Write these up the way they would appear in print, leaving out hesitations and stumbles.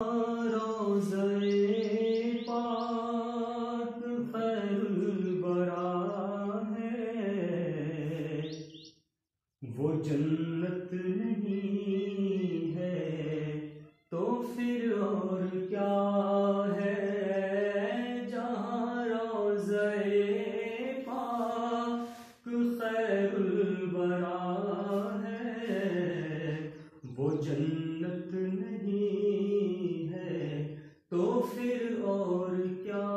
रोज़े पाक खैरुल वरा है, वो जन्नत नहीं है तो फिर और क्या है। जहाँ रोज़े पाक खैरुल वरा है, वो जन्नत नहीं है तो फिर और क्या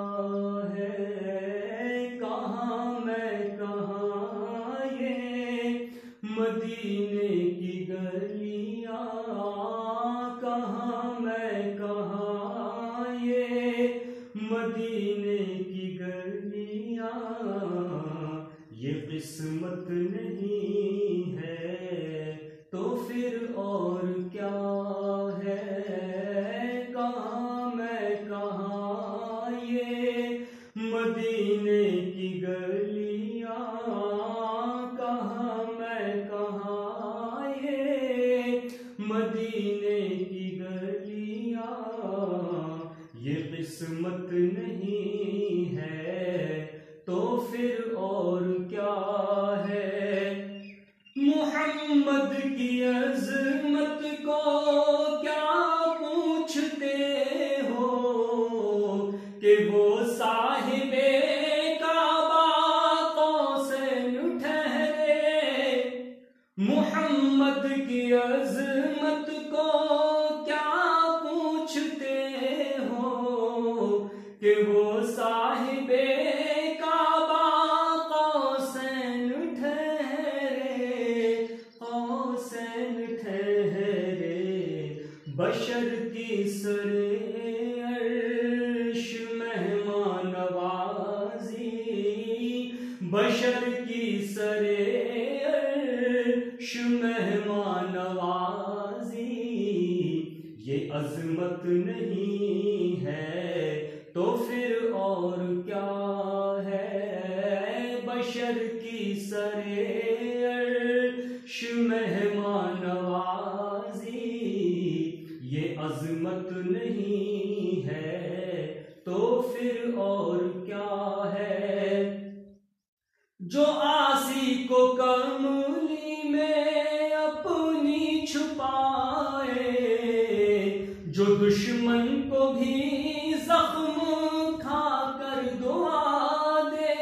है। कहाँ मैं कहाँ ये मदीने की गलियाँ, कहाँ मैं कहाँ ये मदीने की गलियाँ, ये किस्मत नहीं है तो फिर और क्या है। कहाँ मैं कहाँ ये मदीने की गलियाँ, कहाँ मैं कहाँ ये मदीने की गलियाँ, ये किस्मत नहीं है तो फिर और क्या है। मोहम्मद की अज़मत को क्या पूछते हो कि वो साहिबे काबा कौसैन ठहरे। मोहम्मद की अज़मत को क्या पूछते हो कि वो साहिबे काबा कौसैन ठहरे, कौसैन ठहरे। बशर की सरे अर्श मेहमान नवाजी, बशर की सरे अर्श मेहमान नवाजी, ये अजमत नहीं है तो फिर और क्या है। बशर की सरे अर्श मेहमान नवाजी, ये अजमत नहीं है तो फिर और क्या है। जो आसी को कमली में अपनी छुपाए, जो दुश्मन को भी जख्म खाकर दुआ दे,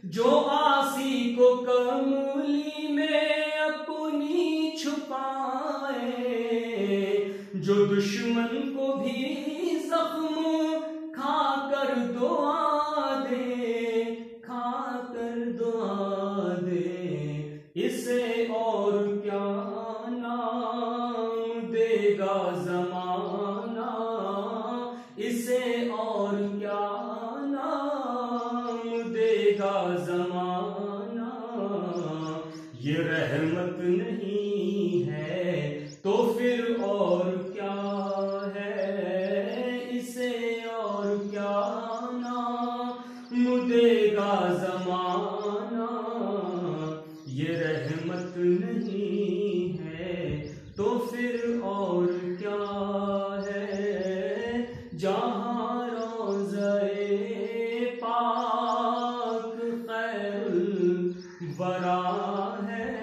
जो आसी को कमली में अपनी छुपाए, जो दुश्मन को भी जख्म खाकर दुआ दे, खाकर दुआ दे, इसे और क्या नाम देगा ज़माना, इसे और क्या नाम देगा ज़माना। ये रहमत नहीं है तो फिर और क्या है। इसे और क्या नाम देगा ज़माना, ये रहमत नहीं है तो फिर और क्या है। जहाँ रोज़े पाक खैरुल वरा है,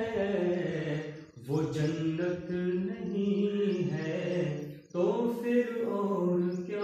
वो जन्नत नहीं है तो फिर और क्या।